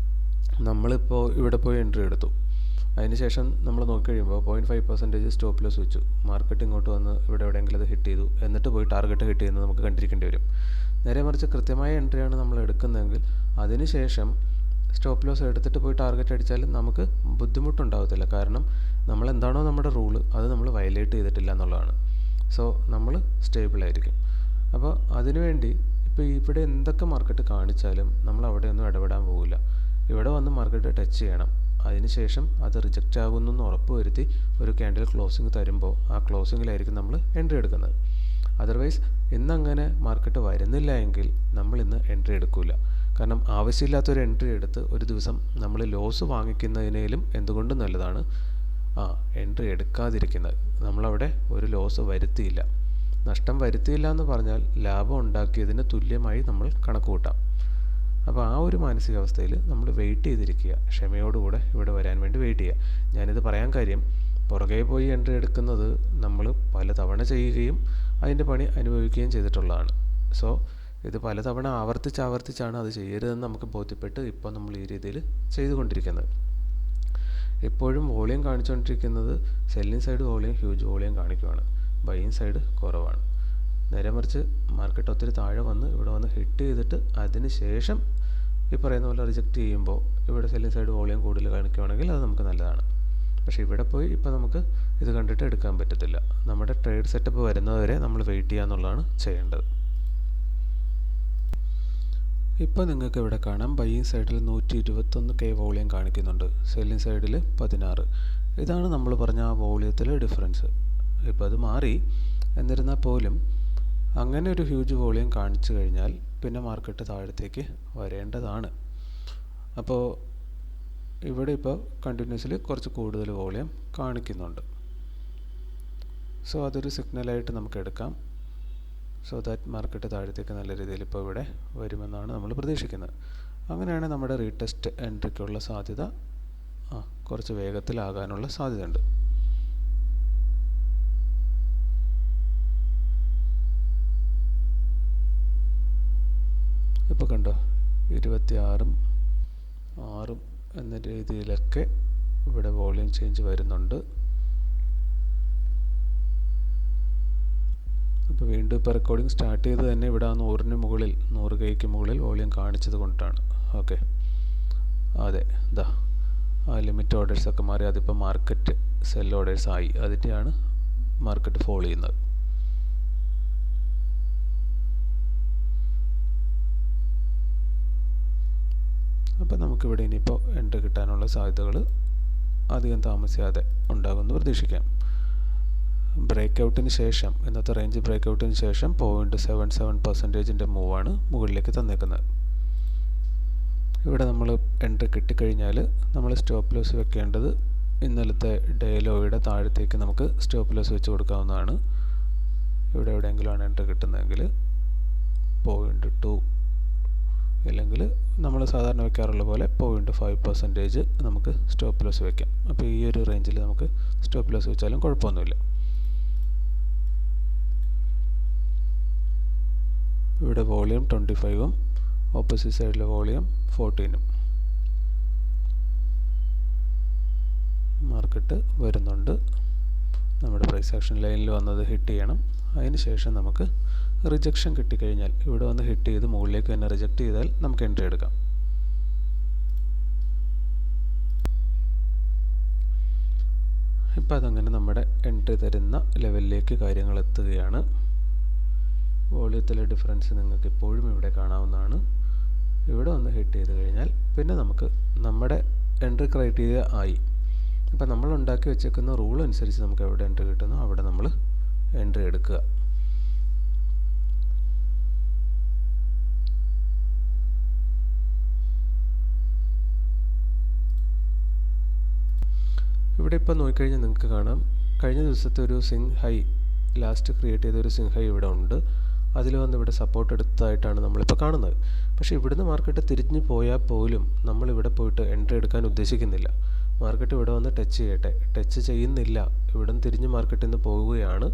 Speaker 1: നമ്മളിപ്പോൾ ഇവിടെ പോയി എൻട്രി എടുത്തു, അതിനുശേഷം നമ്മൾ നോക്കിക്കഴിയുമ്പോൾ 0.5% സ്റ്റോപ്പ് ലോസ് വെച്ചു. മാർക്കറ്റ് ഇങ്ങോട്ട് വന്ന് ഇവിടെ എവിടെയെങ്കിലും അത് ഹിറ്റ് ചെയ്തു, എന്നിട്ട് പോയി ടാർഗറ്റ് ഹിറ്റ് ചെയ്യുന്നത് നമുക്ക് കണ്ടിരിക്കേണ്ടി വരും. നേരെ മറിച്ച് കൃത്യമായ എൻട്രിയാണ് നമ്മൾ എടുക്കുന്നതെങ്കിൽ അതിനുശേഷം സ്റ്റോപ്പ് ലോസ് എടുത്തിട്ട് പോയി ടാർഗറ്റ് അടിച്ചാലും നമുക്ക് ബുദ്ധിമുട്ടുണ്ടാകത്തില്ല. കാരണം നമ്മൾ എന്താണോ നമ്മുടെ റൂള് അത് നമ്മൾ വയലേറ്റ് ചെയ്തിട്ടില്ല എന്നുള്ളതാണ്. സോ നമ്മൾ സ്റ്റേബിളായിരിക്കും. അപ്പോൾ അതിനുവേണ്ടി ഇപ്പോൾ ഇവിടെ എന്തൊക്കെ മാർക്കറ്റ് കാണിച്ചാലും നമ്മൾ അവിടെ ഒന്നും ഇടപെടാൻ പോകില്ല. ഇവിടെ വന്ന് മാർക്കറ്റ് ടച്ച് ചെയ്യണം. അതിനുശേഷം അത് റിജക്റ്റ് ആകുന്നെന്ന് ഉറപ്പ് വരുത്തി ഒരു ക്യാൻഡിൽ ക്ലോസിങ് തരുമ്പോൾ ആ ക്ലോസിങ്ങിലായിരിക്കും നമ്മൾ എൻട്രി എടുക്കുന്നത്. അതർവൈസ് ഇന്നങ്ങനെ മാർക്കറ്റ് വരുന്നില്ല എങ്കിൽ നമ്മൾ ഇന്ന് എൻട്രി എടുക്കില്ല. കാരണം ആവശ്യമില്ലാത്തൊരു എൻട്രി എടുത്ത് ഒരു ദിവസം നമ്മൾ ലോസ് വാങ്ങിക്കുന്നതിനേലും എന്തുകൊണ്ടും നല്ലതാണ് എൻട്രി എടുക്കാതിരിക്കുന്നത്. നമ്മളവിടെ ഒരു ലോസ് വരുത്തിയില്ല. നഷ്ടം വരുത്തിയില്ല എന്ന് പറഞ്ഞാൽ ലാഭം ഉണ്ടാക്കിയതിന് തുല്യമായി നമ്മൾ കണക്ക് കൂട്ടാം. അപ്പോൾ ആ ഒരു മാനസികാവസ്ഥയിൽ നമ്മൾ വെയിറ്റ് ചെയ്തിരിക്കുക, ക്ഷമയോടുകൂടെ ഇവിടെ വരാൻ വേണ്ടി വെയിറ്റ് ചെയ്യുക. ഞാനിത് പറയാൻ കാര്യം, പുറകെ പോയി എൻട്രി എടുക്കുന്നത് നമ്മൾ പലതവണ ചെയ്യുകയും അതിൻ്റെ പണി അനുഭവിക്കുകയും ചെയ്തിട്ടുള്ളതാണ്. സോ ഇത് പലതവണ ആവർത്തിച്ചാണ് അത് ചെയ്യരുതെന്ന് നമുക്ക് ബോധ്യപ്പെട്ട് ഇപ്പോൾ നമ്മൾ ഈ രീതിയിൽ ചെയ്തുകൊണ്ടിരിക്കുന്നത്. എപ്പോഴും വോളിയം കാണിച്ചുകൊണ്ടിരിക്കുന്നത് selling side volume huge volume കാണിക്കുകയാണ്, ബൈയിങ് സൈഡ് കുറവാണ്. നേരെ മറിച്ച് മാർക്കറ്റ് ഒത്തിരി താഴെ വന്ന് ഇവിടെ വന്ന് ഹിറ്റ് ചെയ്തിട്ട് അതിന് ശേഷം ഈ പറയുന്ന പോലെ റിജക്റ്റ് ചെയ്യുമ്പോൾ ഇവിടെ സെല്ലിംഗ് സൈഡ് വോളിയം കൂടുതൽ കാണിക്കുകയാണെങ്കിൽ അത് നമുക്ക് നല്ലതാണ്. പക്ഷേ ഇവിടെ പോയി ഇപ്പോൾ നമുക്ക് ഇത് കണ്ടിട്ട് എടുക്കാൻ പറ്റത്തില്ല. നമ്മുടെ ട്രേഡ് സെറ്റപ്പ് വരുന്നതുവരെ നമ്മൾ വെയിറ്റ് ചെയ്യുക എന്നുള്ളതാണ് ചെയ്യേണ്ടത്. ഇപ്പോൾ നിങ്ങൾക്ക് ഇവിടെ കാണാം ബൈയിങ് സൈഡിൽ 121K വോളിയം കാണിക്കുന്നുണ്ട്, സെല്ലിംഗ് സൈഡിൽ 16. ഇതാണ് നമ്മൾ പറഞ്ഞ ആ വോളിയത്തിലെ ഡിഫറൻസ്. ഇപ്പോൾ അത് മാറി, എന്നിരുന്നാൽ പോലും അങ്ങനെ ഒരു ഹ്യൂജ് വോളിയം കാണിച്ചു കഴിഞ്ഞാൽ പിന്നെ മാർക്കറ്റ് താഴത്തേക്ക് വരേണ്ടതാണ്. അപ്പോൾ ഇവിടെ ഇപ്പോൾ കണ്ടിന്യൂസ്ലി കുറച്ച് കൂടുതൽ വോളിയം കാണിക്കുന്നുണ്ട്. സോ അതൊരു സിഗ്നലായിട്ട് നമുക്ക് എടുക്കാം. സോ ദാറ്റ് മാർക്കറ്റ് താഴത്തേക്ക് നല്ല രീതിയിൽ ഇപ്പോൾ ഇവിടെ വരുമെന്നാണ് നമ്മൾ പ്രതീക്ഷിക്കുന്നത്. അങ്ങനെയാണ് നമ്മുടെ റീടെസ്റ്റ് എൻട്രിക്കുള്ള സാധ്യത കുറച്ച് വേഗത്തിലാകാനുള്ള സാധ്യതയുണ്ട്. ഇപ്പോൾ കണ്ടോ 26 6 എന്ന രീതിയിലൊക്കെ ഇവിടെ വോളിയം ചേഞ്ച് വരുന്നുണ്ട്. അപ്പോൾ വീണ്ടും ഇപ്പോൾ റെക്കോർഡിംഗ് സ്റ്റാർട്ട് ചെയ്ത് തന്നെ ഇവിടെ 100 മുകളിൽ 100Kക്ക് മുകളിൽ വോളിയം കാണിച്ചത് കൊണ്ടാണ്. ഓക്കെ, അതെ, ഇതാ ആ ലിമിറ്റ് ഓർഡേഴ്സൊക്കെ മാറി അതിപ്പോൾ മാർക്കറ്റ് സെൽ ഓർഡേഴ്സ് ആയി, അതിൻ്റെയാണ് മാർക്കറ്റ് ഫോൾ ചെയ്യുന്നത്. അപ്പോൾ നമുക്കിവിടെ ഇനിയിപ്പോൾ എൻട്രി കിട്ടാനുള്ള സാധ്യതകൾ അധികം താമസിയാതെ ഉണ്ടാകുമെന്ന് പ്രതീക്ഷിക്കാം. ബ്രേക്ക് ഔട്ടിന് ശേഷം, ഇന്നത്തെ റേഞ്ച് ബ്രേക്ക് ഔട്ടിന് ശേഷം 0.77% മൂവാണ് മുകളിലേക്ക് തന്നേക്കുന്നത്. ഇവിടെ നമ്മൾ എൻട്രി കിട്ടിക്കഴിഞ്ഞാൽ നമ്മൾ സ്റ്റോപ്പ് ലോസ് വെക്കേണ്ടത് ഇന്നലത്തെ ഡേ ലോയുടെ താഴത്തേക്ക് നമുക്ക് സ്റ്റോപ്പ് ലോസ് വെച്ച് കൊടുക്കാവുന്നതാണ്. ഇവിടെ എവിടെയെങ്കിലുമാണ് എൻട്രി കിട്ടുന്നതെങ്കിൽ 0.2 ഇല്ലെങ്കിൽ നമ്മൾ സാധാരണ വെക്കാറുള്ള പോലെ 0.5% നമുക്ക് സ്റ്റോപ്പ് ലോസ് വെക്കാം. അപ്പോൾ ഈ ഒരു റേഞ്ചിൽ നമുക്ക് സ്റ്റോപ്പ് ലോസ് വെച്ചാലും കുഴപ്പമൊന്നുമില്ല. ഇവിടെ വോളിയം 25ഉം ഓപ്പോസിറ്റ് സൈഡിലെ വോളിയം 14ഉം മാർക്കറ്റ് വരുന്നുണ്ട്. നമ്മുടെ പ്രൈസ് ആക്ഷൻ ലൈനിൽ വന്നത് ഹിറ്റ് ചെയ്യണം. അതിന് ശേഷം നമുക്ക് റിജക്ഷൻ കിട്ടിക്കഴിഞ്ഞാൽ ഇവിടെ വന്ന് ഹിറ്റ് ചെയ്ത് മുകളിലേക്ക് തന്നെ റിജക്റ്റ് ചെയ്താൽ നമുക്ക് എൻട്രി എടുക്കാം. ഇപ്പോൾ അതങ്ങനെ നമ്മുടെ എൻട്രി തരുന്ന ലെവലിലേക്ക് കാര്യങ്ങൾ എത്തുകയാണ്. വോളിയത്തിലെ ഡിഫറൻസ് നിങ്ങൾക്ക് എപ്പോഴും ഇവിടെ കാണാവുന്നതാണ്. ഇവിടെ വന്ന് ഹിറ്റ് ചെയ്ത് കഴിഞ്ഞാൽ പിന്നെ നമുക്ക് നമ്മുടെ എൻട്രി ക്രൈറ്റീരിയ ആയി. ഇപ്പം നമ്മൾ ഉണ്ടാക്കി വെച്ചേക്കുന്ന റൂൾ അനുസരിച്ച് നമുക്ക് എവിടെ എൻട്രി കിട്ടുന്നു അവിടെ നമ്മൾ എൻട്രി എടുക്കുക. ഇവിടെ ഇപ്പോൾ നോക്കിക്കഴിഞ്ഞാൽ നിങ്ങൾക്ക് കാണാം കഴിഞ്ഞ ദിവസത്തെ ഒരു സിങ് ഹൈ, ലാസ്റ്റ് ക്രിയേറ്റ് ചെയ്ത ഒരു സിങ് ഹൈ ഇവിടെ ഉണ്ട്. അതിൽ വന്ന് ഇവിടെ സപ്പോർട്ട് എടുത്തതായിട്ടാണ് നമ്മളിപ്പോൾ കാണുന്നത്. പക്ഷേ ഇവിടുന്ന് മാർക്കറ്റ് തിരിഞ്ഞു പോയാൽ പോലും നമ്മളിവിടെ പോയിട്ട് എൻട്രി എടുക്കാൻ ഉദ്ദേശിക്കുന്നില്ല. മാർക്കറ്റ് ഇവിടെ വന്ന് ടച്ച് ചെയ്യട്ടെ, ടച്ച് ചെയ്യുന്നില്ല, ഇവിടുന്ന് തിരിഞ്ഞ് മാർക്കറ്റിൽ നിന്ന് പോവുകയാണ്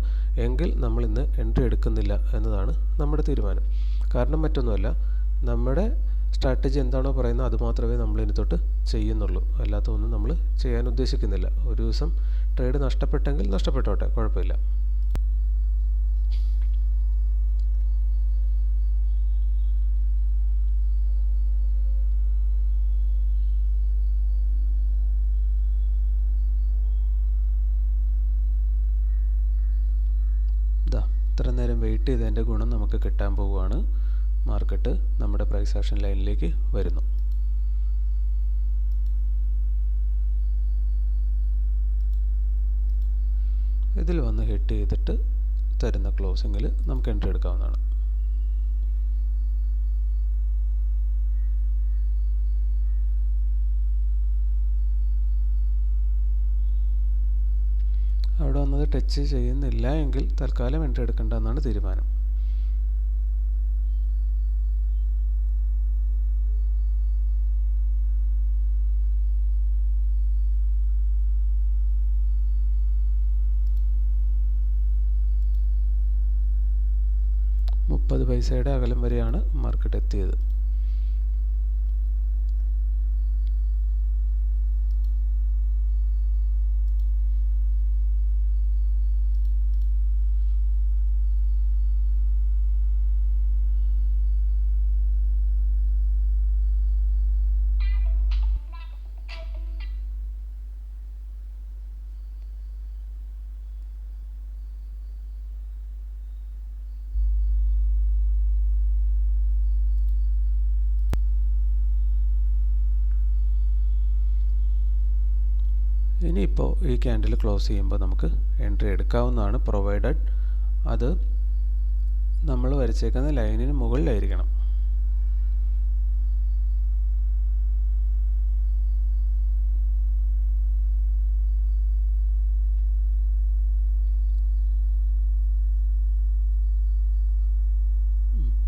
Speaker 1: എങ്കിൽ നമ്മളിന്ന് എൻട്രി എടുക്കുന്നില്ല എന്നതാണ് നമ്മുടെ തീരുമാനം. കാരണം മറ്റൊന്നുമല്ല, നമ്മുടെ സ്ട്രാറ്റജി എന്താണോ പറയുന്നത് അത് മാത്രമേ നമ്മൾ ഇനി തൊട്ട് ചെയ്യുന്നുള്ളൂ. അല്ലാത്തൊന്നും നമ്മൾ ചെയ്യാൻ ഉദ്ദേശിക്കുന്നില്ല. ഒരു ദിവസം ട്രേഡ് നഷ്ടപ്പെട്ടെങ്കിൽ നഷ്ടപ്പെട്ടോട്ടെ, കുഴപ്പമില്ല. ഇത്ര നേരം വെയിറ്റ് ചെയ്തതിൻ്റെ ഗുണം നമുക്ക് കിട്ടാൻ പോവുകയാണ്. മാർക്കറ്റ് നമ്മുടെ പ്രൈസ് ആക്ഷൻ ലൈനിലേക്ക് വരുന്നു. ഇതിൽ വന്ന് ഹിറ്റ് ചെയ്തിട്ട് തരുന്ന ക്ലോസിങ്ങിൽ നമുക്ക് എൻട്രി എടുക്കാവുന്നതാണ്. അവിടെ വന്നത് ടച്ച് ചെയ്യുന്നില്ല എങ്കിൽ തൽക്കാലം എൻട്രി എടുക്കേണ്ടതെന്നാണ് തീരുമാനം. 30 പൈസയുടെ അകലം വരെയാണ് മാർക്കറ്റ് എത്തിയത്. ഇനിയിപ്പോൾ ഈ ക്യാൻഡിൽ ക്ലോസ് ചെയ്യുമ്പോൾ നമുക്ക് എൻട്രി എടുക്കാവുന്നതാണ്, പ്രൊവൈഡഡ് അത് നമ്മൾ വരച്ചേക്കുന്ന ലൈനിന് മുകളിലായിരിക്കണം.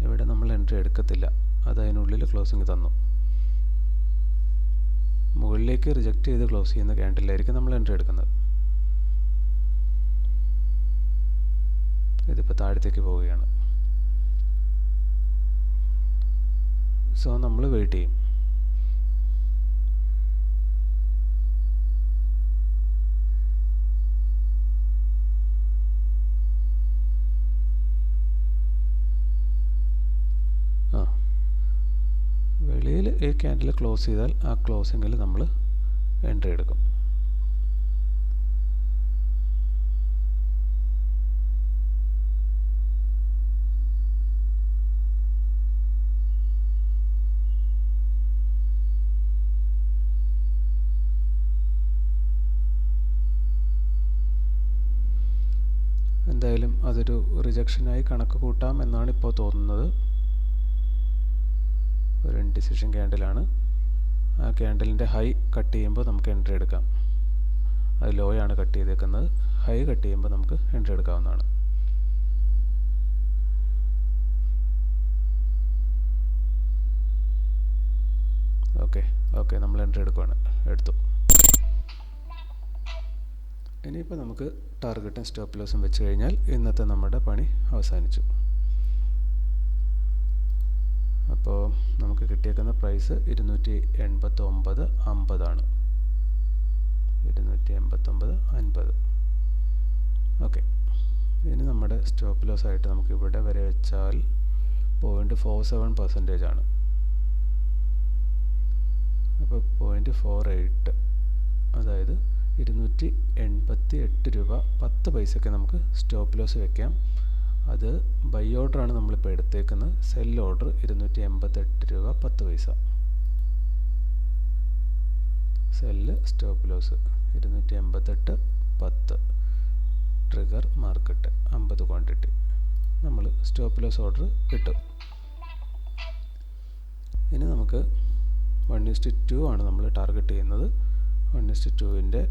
Speaker 1: ഇവിടെ നമ്മൾ എൻട്രി എടുക്കത്തില്ല, അത് അതിനുള്ളിൽ ക്ലോസിങ് തന്നു. മുകളിലേക്ക് റിജക്റ്റ് ചെയ്ത് ക്ലോസ് ചെയ്യുന്ന ക്യാൻഡിലായിരിക്കും നമ്മൾ എൻട്രി എടുക്കുന്നത്. ഇതിപ്പോൾ താഴത്തേക്ക് പോവുകയാണ്. സോ നമ്മൾ വെയിറ്റ് ചെയ്യും. വെളിയിൽ ഈ ക്യാൻഡിൽ ക്ലോസ് ചെയ്താൽ ആ ക്ലോസിങ്ങിൽ നമ്മൾ എൻട്രി എടുക്കും. എന്തായാലും അതൊരു റിജക്ഷനായി കണക്ക് കൂട്ടാം എന്നാണ് ഇപ്പോൾ തോന്നുന്നത്. ഒരു ഇൻഡിസിഷൻ ക്യാൻഡിലാണ്. ആ ക്യാൻഡലിൻ്റെ ഹൈ കട്ട് ചെയ്യുമ്പോൾ നമുക്ക് എൻട്രി എടുക്കാം. അത് ലോ ആണ് കട്ട് ചെയ്തേക്കുന്നത്. ഹൈ കട്ട് ചെയ്യുമ്പോൾ നമുക്ക് എൻട്രി എടുക്കാവുന്നതാണ്. ഓക്കെ നമ്മൾ എൻട്രി എടുക്കുകയാണ്. എടുത്തു. ഇനിയിപ്പോൾ നമുക്ക് ടാർഗറ്റും സ്റ്റോപ്പ് ലോസും വെച്ച് കഴിഞ്ഞാൽ ഇന്നത്തെ നമ്മുടെ പണി അവസാനിച്ചു. അപ്പോൾ നമുക്ക് കിട്ടിയേക്കുന്ന പ്രൈസ് 289.50 ആണ്. 289.50. ഓക്കെ, ഇനി നമ്മുടെ സ്റ്റോപ്പ് ലോസ് ആയിട്ട് നമുക്ക് ഇവിടെ വരെ വെച്ചാൽ 0.47% ആണ്. അപ്പോൾ 0.48, അതായത് 288 രൂപ 10 പൈസയ്ക്ക് നമുക്ക് സ്റ്റോപ്പ് ലോസ് വെക്കാം. അത് ബൈ ഓർഡറാണ് നമ്മളിപ്പോൾ എടുത്തേക്കുന്നത്. സെൽ ഓർഡർ 288 രൂപ 10 പൈസ. Sell stop loss 288.10. Trigger market 50 quantity. നമ്മൾ സ്റ്റോപ്പ് ലോസ് ഓർഡർ ഇട്ടു. ഇനി നമുക്ക് 1:2 ആണ് നമ്മൾ ടാർഗറ്റ് ചെയ്യുന്നത്. 1:2ൻ്റെ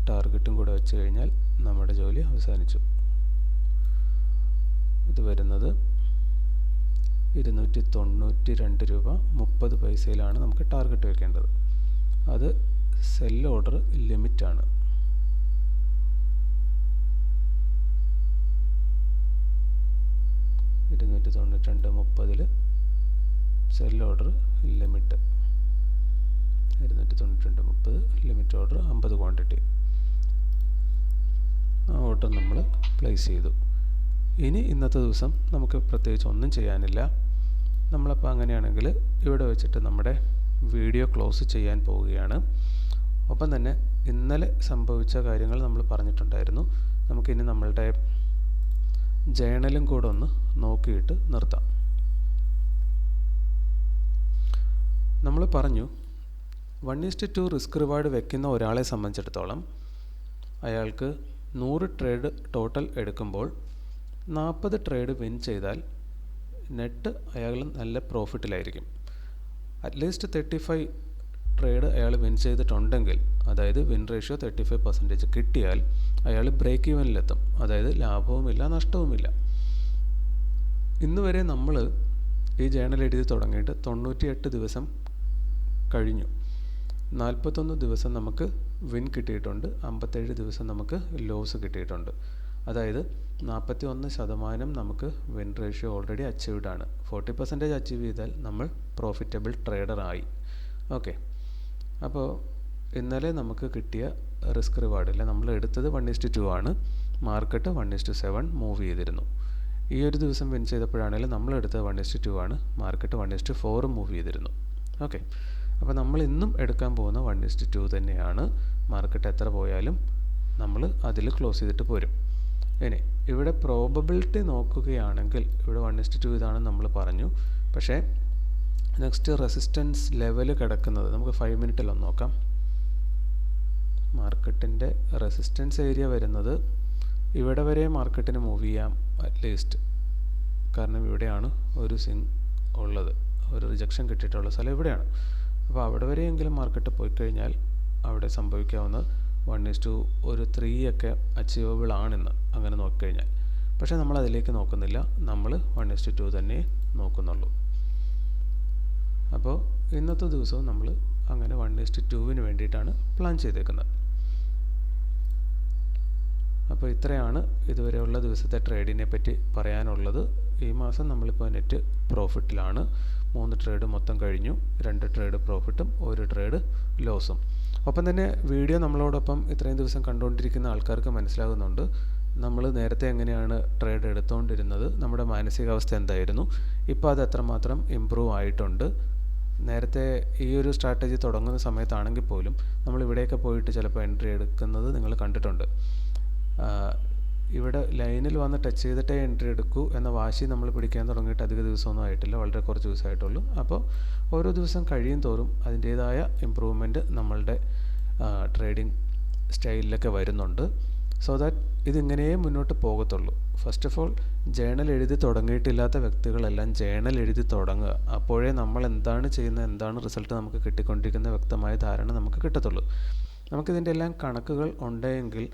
Speaker 1: ടാർഗറ്റും കൂടെ വെച്ച് കഴിഞ്ഞാൽ നമ്മുടെ ജോലി അവസാനിച്ചു. ഇത് വരുന്നത് 292 രൂപ 30 പൈസയിലാണ് നമുക്ക് ടാർഗറ്റ് വെക്കേണ്ടത്. അത് സെൽ ഓർഡർ ലിമിറ്റാണ്. $292.30 sell order limit. 292.30 limit order 50 quantity. ആ ഓർഡർ നമ്മൾ പ്ലേസ് ചെയ്തു. ഇനി ഇന്നത്തെ ദിവസം നമുക്ക് പ്രത്യേകിച്ച് ഒന്നും ചെയ്യാനില്ല. നമ്മളപ്പോൾ അങ്ങനെയാണെങ്കിൽ ഇവിടെ വെച്ചിട്ട് നമ്മുടെ വീഡിയോ ക്ലോസ് ചെയ്യാൻ പോവുകയാണ്. ഒപ്പം തന്നെ ഇന്നലെ സംഭവിച്ച കാര്യങ്ങൾ നമ്മൾ പറഞ്ഞിട്ടുണ്ടായിരുന്നു. നമുക്കിനി നമ്മളുടെ ജേണലും കൂടെ ഒന്ന് നോക്കിയിട്ട് നിർത്താം. നമ്മൾ പറഞ്ഞു 1:2 റിസ്ക് റിവാർഡ് വെക്കുന്ന ഒരാളെ സംബന്ധിച്ചിടത്തോളം അയാൾക്ക് 100 ട്രേഡ് ടോട്ടൽ എടുക്കുമ്പോൾ 40 ട്രേഡ് വിൻ ചെയ്താൽ നെറ്റ് അയാൾ നല്ല പ്രോഫിറ്റിലായിരിക്കും. അറ്റ്ലീസ്റ്റ് 35 ട്രേഡ് അയാൾ വിൻ ചെയ്തിട്ടുണ്ടെങ്കിൽ, അതായത് വിൻ റേഷ്യോ 35% കിട്ടിയാൽ അയാൾ ബ്രേക്ക് ഈവനിലെത്തും. അതായത് ലാഭവുമില്ല നഷ്ടവുമില്ല. ഇന്ന് വരെ നമ്മൾ ഈ ജേണൽ എഴുതി തുടങ്ങിയിട്ട് 98 ദിവസം കഴിഞ്ഞു. 41 ദിവസം നമുക്ക് വിൻ കിട്ടിയിട്ടുണ്ട്, 57 ദിവസം നമുക്ക് ലോസ് കിട്ടിയിട്ടുണ്ട്. അതായത് 41% നമുക്ക് വിൻ റേഷ്യോ ഓൾറെഡി അച്ചീവ്ഡ് ആണ്. 40% അച്ചീവ് ചെയ്താൽ നമ്മൾ പ്രോഫിറ്റബിൾ ട്രേഡർ ആയി. ഓക്കെ, അപ്പോൾ ഇന്നലെ നമുക്ക് കിട്ടിയ റിസ്ക് റിവാർഡ് ഇല്ല, നമ്മൾ എടുത്തത് 1:2 ആണ്. മാർക്കറ്റ് 1:7 മൂവ് ചെയ്തിരുന്നു. ഈ ഒരു ദിവസം വിൻ ചെയ്തപ്പോഴാണെങ്കിലും നമ്മളെടുത്തത് 1:2 ആണ്. മാർക്കറ്റ് 1:4 മൂവ് ചെയ്തിരുന്നു. ഓക്കെ, അപ്പോൾ നമ്മൾ ഇന്നും എടുക്കാൻ പോകുന്ന 1:2 തന്നെയാണ്. മാർക്കറ്റ് എത്ര പോയാലും നമ്മൾ അതിൽ ക്ലോസ് ചെയ്തിട്ട് പോരും. ഇനി ഇവിടെ പ്രോബബിലിറ്റി നോക്കുകയാണെങ്കിൽ ഇവിടെ 1:2 ഇതാണെന്ന് നമ്മൾ പറഞ്ഞു. പക്ഷേ നെക്സ്റ്റ് റെസിസ്റ്റൻസ് ലെവൽ കിടക്കുന്നത് നമുക്ക് 5 മിനിറ്റിൽ ഒന്ന് നോക്കാം. മാർക്കറ്റിൻ്റെ റെസിസ്റ്റൻസ് ഏരിയ വരുന്നത് ഇവിടെ വരെ മാർക്കറ്റിന് മൂവ് ചെയ്യാം അറ്റ്ലീസ്റ്റ്. കാരണം ഇവിടെയാണ് ഒരു സ്വിംഗ് ഉള്ളത്, ഒരു റിജക്ഷൻ കിട്ടിയിട്ടുള്ള സ്ഥലം ഇവിടെയാണ്. അപ്പോൾ അവിടെ വരെയെങ്കിലും മാർക്കറ്റ് പോയി കഴിഞ്ഞാൽ അവിടെ സംഭവിക്കാവുന്ന 1:3 ഒക്കെ അച്ചീവബിൾ ആണെന്ന് അങ്ങനെ നോക്കിക്കഴിഞ്ഞാൽ. പക്ഷേ നമ്മൾ അതിലേക്ക് നോക്കുന്നില്ല, നമ്മൾ 1:2 തന്നെ നോക്കുന്നുള്ളൂ. അപ്പോൾ ഇന്നത്തെ ദിവസവും നമ്മൾ അങ്ങനെ 1:2 വേണ്ടിയിട്ടാണ് പ്ലാൻ ചെയ്തേക്കുന്നത്. അപ്പോൾ ഇത്രയാണ് ഇതുവരെയുള്ള ദിവസത്തെ ട്രേഡിനെ പറ്റി പറയാനുള്ളത്. ഈ മാസം നമ്മളിപ്പോൾ നെറ്റ് പ്രോഫിറ്റിലാണ്. 3 ട്രേഡ് മൊത്തം കഴിഞ്ഞു. 2 ട്രേഡ് പ്രോഫിറ്റും 1 ട്രേഡ് ലോസും. ഒപ്പം തന്നെ വീഡിയോ നമ്മളോടൊപ്പം ഇത്രയും ദിവസം കണ്ടുകൊണ്ടിരിക്കുന്ന ആൾക്കാർക്ക് മനസ്സിലാകുന്നുണ്ട് നമ്മൾ നേരത്തെ എങ്ങനെയാണ് ട്രേഡ് എടുത്തുകൊണ്ടിരുന്നത്, നമ്മുടെ മാനസികാവസ്ഥ എന്തായിരുന്നു, ഇപ്പോൾ അത് എത്രമാത്രം ഇമ്പ്രൂവ് ആയിട്ടുണ്ട്. നേരത്തെ ഈ ഒരു സ്ട്രാറ്റജി തുടങ്ങുന്ന സമയത്താണെങ്കിൽ പോലും നമ്മൾ ഇവിടെയൊക്കെ പോയിട്ട് ചിലപ്പോൾ എൻട്രി എടുക്കുന്നത് നിങ്ങൾ കണ്ടിട്ടുണ്ട്. ഇവിടെ ലൈനിൽ വന്ന് ടച്ച് ചെയ്തിട്ടേ എൻട്രി എടുക്കൂ എന്ന വാശി നമ്മൾ പിടിക്കാൻ തുടങ്ങിയിട്ട് അധിക ദിവസമൊന്നും ആയിട്ടില്ല, വളരെ കുറച്ച് ദിവസമായിട്ടുള്ളൂ. അപ്പോൾ ഓരോ ദിവസം കഴിയും തോറും അതിൻ്റേതായ ഇമ്പ്രൂവ്മെൻറ്റ് നമ്മളുടെ ട്രേഡിംഗ് സ്റ്റൈലിലൊക്കെ വരുന്നുണ്ട്. സോ ദാറ്റ് ഇതിങ്ങനെയേ മുന്നോട്ട് പോകത്തുള്ളൂ. ഫസ്റ്റ് ഓഫ് ഓൾ ജേണൽ എഴുതി തുടങ്ങിയിട്ടില്ലാത്ത വ്യക്തികളെല്ലാം ജേണൽ എഴുതി തുടങ്ങുക. അപ്പോഴേ നമ്മൾ എന്താണ് ചെയ്യുന്നത്, എന്താണ് റിസൾട്ട് നമുക്ക് കിട്ടിക്കൊണ്ടിരിക്കുന്ന വ്യക്തമായ ധാരണ നമുക്ക് കിട്ടത്തുള്ളൂ. നമുക്കിതിൻ്റെ എല്ലാം കണക്കുകൾ ഉണ്ടെങ്കിൽ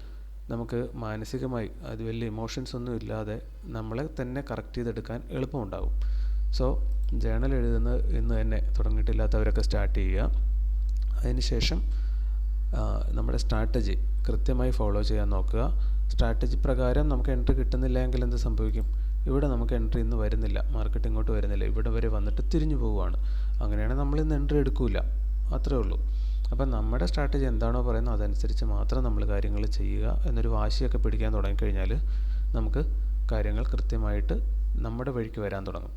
Speaker 1: നമുക്ക് മാനസികമായി അത് വലിയ ഇമോഷൻസ് ഒന്നും ഇല്ലാതെ നമ്മളെ തന്നെ കറക്റ്റ് ചെയ്തെടുക്കാൻ എളുപ്പമുണ്ടാകും. സോ ജേണൽ എഴുതുന്നത് ഇന്ന് തന്നെ തുടങ്ങിയിട്ടില്ലാത്തവരൊക്കെ സ്റ്റാർട്ട് ചെയ്യുക. അതിനുശേഷം നമ്മുടെ സ്ട്രാറ്റജി കൃത്യമായി ഫോളോ ചെയ്യാൻ നോക്കുക. സ്ട്രാറ്റജി പ്രകാരം നമുക്ക് എൻട്രി കിട്ടുന്നില്ല എങ്കിൽ എന്ത് സംഭവിക്കും? ഇവിടെ നമുക്ക് എൻട്രി ഇന്ന് വരുന്നില്ല, മാർക്കറ്റ് ഇങ്ങോട്ട് വരുന്നില്ല, ഇവിടെ വരെ വന്നിട്ട് തിരിഞ്ഞു പോവുകയാണ്. അങ്ങനെയാണെങ്കിൽ നമ്മളിന്ന് എൻട്രി എടുക്കില്ല, അത്രേ ഉള്ളൂ. അപ്പം നമ്മുടെ സ്ട്രാറ്റജി എന്താണോ പറയുന്നത് അതനുസരിച്ച് മാത്രം നമ്മൾ കാര്യങ്ങൾ ചെയ്യുക എന്നൊരു വാശിയൊക്കെ പിടിക്കാൻ തുടങ്ങിക്കഴിഞ്ഞാൽ നമുക്ക് കാര്യങ്ങൾ കൃത്യമായിട്ട് നമ്മുടെ വഴിക്ക് വരാൻ തുടങ്ങും.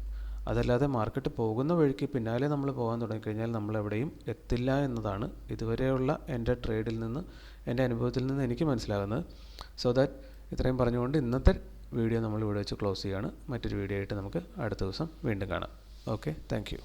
Speaker 1: അതല്ലാതെ മാർക്കറ്റ് പോകുന്ന വഴിക്ക് പിന്നാലെ നമ്മൾ പോകാൻ തുടങ്ങിക്കഴിഞ്ഞാൽ നമ്മളെവിടെയും എത്തില്ല എന്നതാണ് ഇതുവരെയുള്ള എൻ്റെ ട്രേഡിൽ നിന്ന്, എൻ്റെ അനുഭവത്തിൽ നിന്ന് എനിക്ക് മനസ്സിലാകുന്നത്. സോ ദാറ്റ് ഇത്രയും പറഞ്ഞുകൊണ്ട് ഇന്നത്തെ വീഡിയോ നമ്മൾ ഇവിടെ വെച്ച് ക്ലോസ് ചെയ്യുകയാണ്. മറ്റൊരു വീഡിയോ ആയിട്ട് നമുക്ക് അടുത്ത ദിവസം വീണ്ടും കാണാം. Okay, thank you.